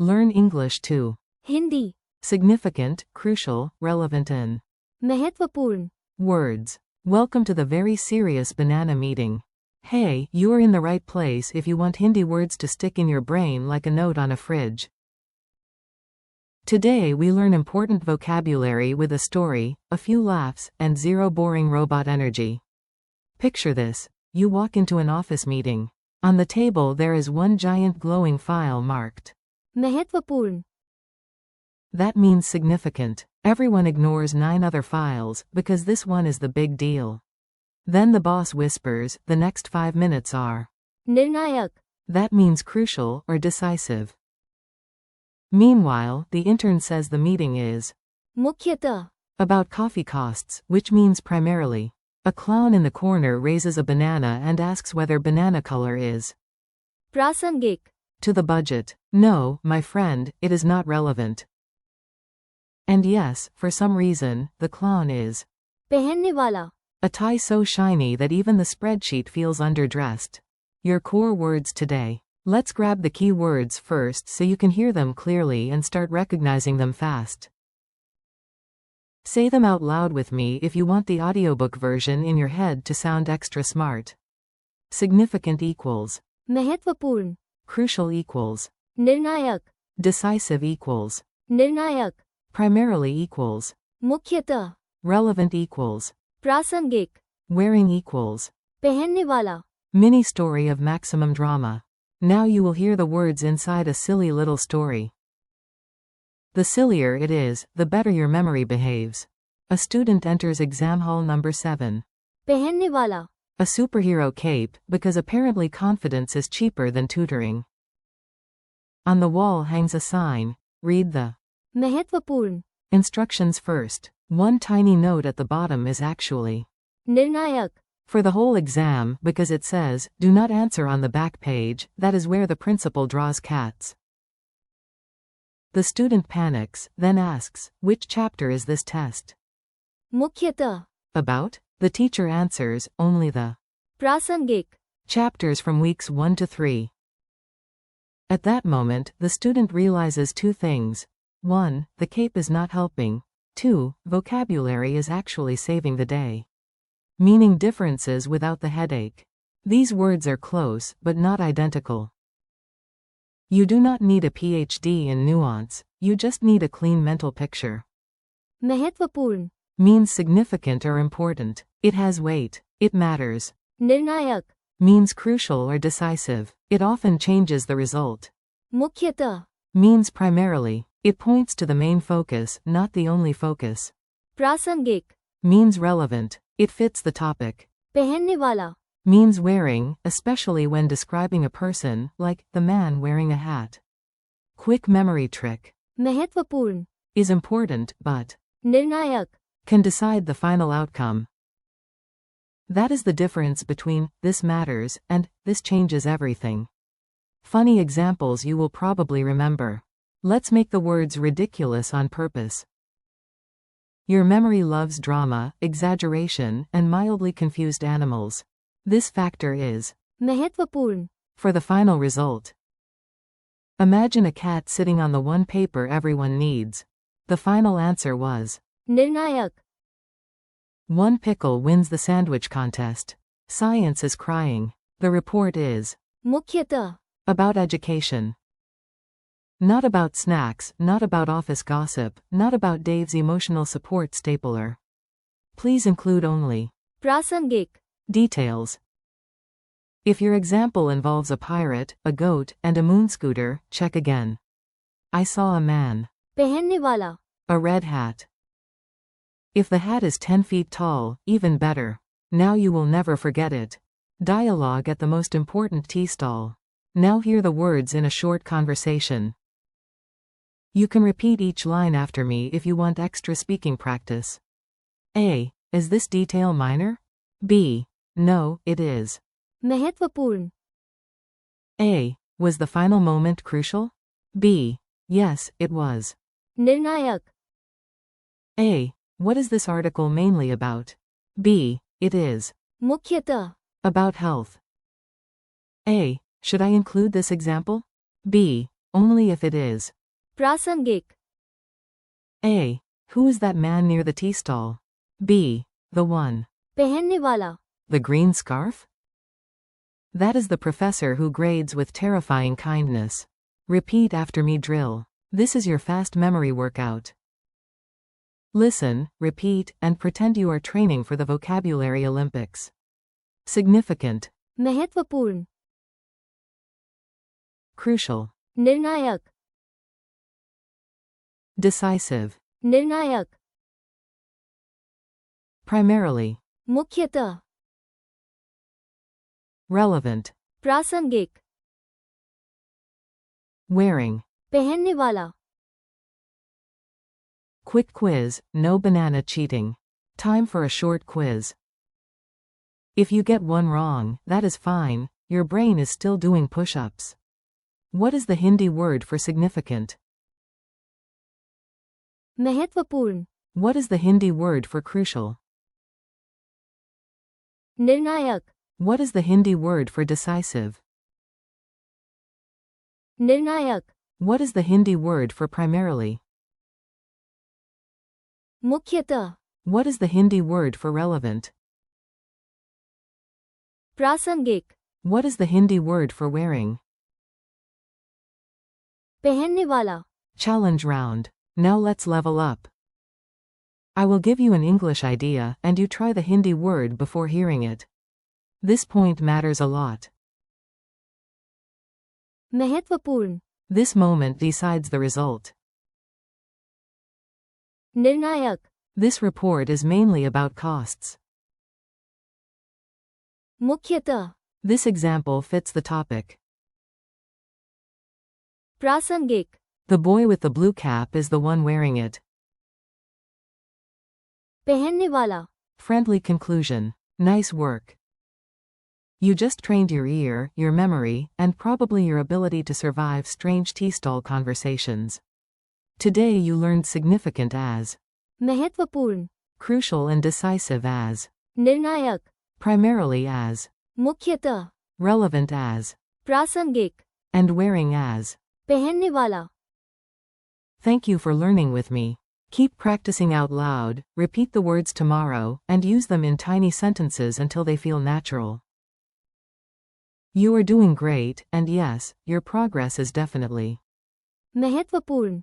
Learn English too. Hindi, Significant, crucial, relevant and महत्वपूर्ण, words. Welcome to the very serious banana meeting. Hey, you are in the right place if you want Hindi words to stick in your brain like a note on a fridge. Today we learn important vocabulary with a story, a few laughs, and zero boring robot energy. Picture this. You walk into an office meeting. On the table there is one giant glowing file marked. महत्वपूर्ण, That means significant. Everyone ignores 9 other files, because this one is the big deal. Then the boss whispers, the next 5 minutes are. निर्णायक, That means crucial or decisive. Meanwhile, the intern says the meeting is मुख्यतः, about coffee costs, which means primarily. A clown in the corner raises a banana and asks whether banana color is प्रासंगिक, to the budget. No, my friend, it is not relevant. And yes, for some reason, the clown is पहनने वाला, a tie so shiny that even the spreadsheet feels underdressed. Your core words today. Let's grab the key words first so you can hear them clearly and start recognizing them fast. Say them out loud with me if you want the audiobook version in your head to sound extra smart. Significant equals. महत्वपूर्ण, Crucial equals. निर्णायक, Decisive equals. निर्णायक, Primarily equals. मुख्यतः, Relevant equals. प्रासंगिक, Wearing equals. पहनने वाला, Mini story of maximum drama. Now you will hear the words inside a silly little story. The sillier it is, the better your memory behaves. A student enters exam hall number 7. पहनने वाला, A superhero cape, because apparently confidence is cheaper than tutoring. On the wall hangs a sign. Read the महत्वपूर्ण, instructions first. One tiny note at the bottom is actually निर्णायक, for the whole exam, because it says, do not answer on the back page. That is where the principal draws cats. The student panics, then asks, which chapter is this test मुख्यतः, about? The teacher answers, only the प्रासंगिक, chapters from weeks 1 to 3. At that moment, the student realizes 2 things. 1. The cape is not helping. 2. Vocabulary is actually saving the day. Meaning differences without the headache. These words are close, but not identical. You do not need a PhD in nuance, you just need a clean mental picture. महत्वपूर्ण, Means significant or important. It has weight. It matters. निर्णायक, Means crucial or decisive. It often changes the result. मुख्यतः, Means primarily. It points to the main focus, not the only focus. प्रासंगिक, Means relevant. It fits the topic. पहनने वाला, Means wearing, especially when describing a person, like the man wearing a hat. Quick memory trick. महत्वपूर्ण, Is important, but निर्णायक, can decide the final outcome. That is the difference between this matters and this changes everything. Funny examples you will probably remember. Let's make the words ridiculous on purpose. Your memory loves drama, exaggeration, and mildly confused animals. This factor is महत्वपूर्ण, for the final result. Imagine a cat sitting on the one paper everyone needs. The final answer was निर्णायक, one pickle wins the sandwich contest. Science is crying. The report is मुख्यतः, about education. Not about snacks, not about office gossip, not about Dave's emotional support stapler. Please include only प्रासंगिक, details. If your example involves a pirate, a goat, and a moon scooter, check again. I saw a man. पहनने वाला, A red hat. If the hat is 10 feet tall, even better. Now you will never forget it. Dialogue at the most important tea stall. Now hear the words in a short conversation. You can repeat each line after me if you want extra speaking practice. A. Is this detail minor? B. No, it is. महत्वपूर्ण, A. Was the final moment crucial? B. Yes, it was. निर्णायक, A. What is this article mainly about? B. It is. मुख्यतः, About health. A. Should I include this example? B. Only if it is. प्रासंगिक, A. Who is that man near the tea stall? B. The one. पहनने वाला, The green scarf? That is the professor who grades with terrifying kindness. Repeat after me drill. This is your fast memory workout. Listen, repeat, and pretend you are training for the vocabulary Olympics. Significant. महत्वपूर्ण, Crucial. निर्णायक, Decisive. निर्णायक, Primarily. मुख्यतः, Relevant. प्रासंगिक, Wearing. पहनने वाला, Quick quiz, no banana cheating. Time for a short quiz. If you get one wrong, that is fine, your brain is still doing push-ups. What is the Hindi word for significant? महत्वपूर्ण, What is the Hindi word for crucial? निर्णायक, What is the Hindi word for decisive? निर्णायक, What is the Hindi word for primarily? मुख्यतः, What is the Hindi word for relevant? प्रासंगिक, What is the Hindi word for wearing? पहनने वाला, Challenge round. Now let's level up. I will give you an English idea, and you try the Hindi word before hearing it. This point matters a lot. महत्वपूर्ण, This moment decides the result. निर्णायक, This report is mainly about costs. मुख्यतः, This example fits the topic. प्रासंगिक, The boy with the blue cap is the one wearing it. पहनने वाला, Friendly conclusion. Nice work. You just trained your ear, your memory, and probably your ability to survive strange tea stall conversations. Today you learned significant as, महत्वपूर्ण, crucial and decisive as, निर्णायक, primarily as, मुख्यतः, relevant as, प्रासंगिक, and wearing as. पहनने वाला. Thank you for learning with me. Keep practicing out loud, repeat the words tomorrow, and use them in tiny sentences until they feel natural. You are doing great, and yes, your progress is definitely महत्वपूर्ण.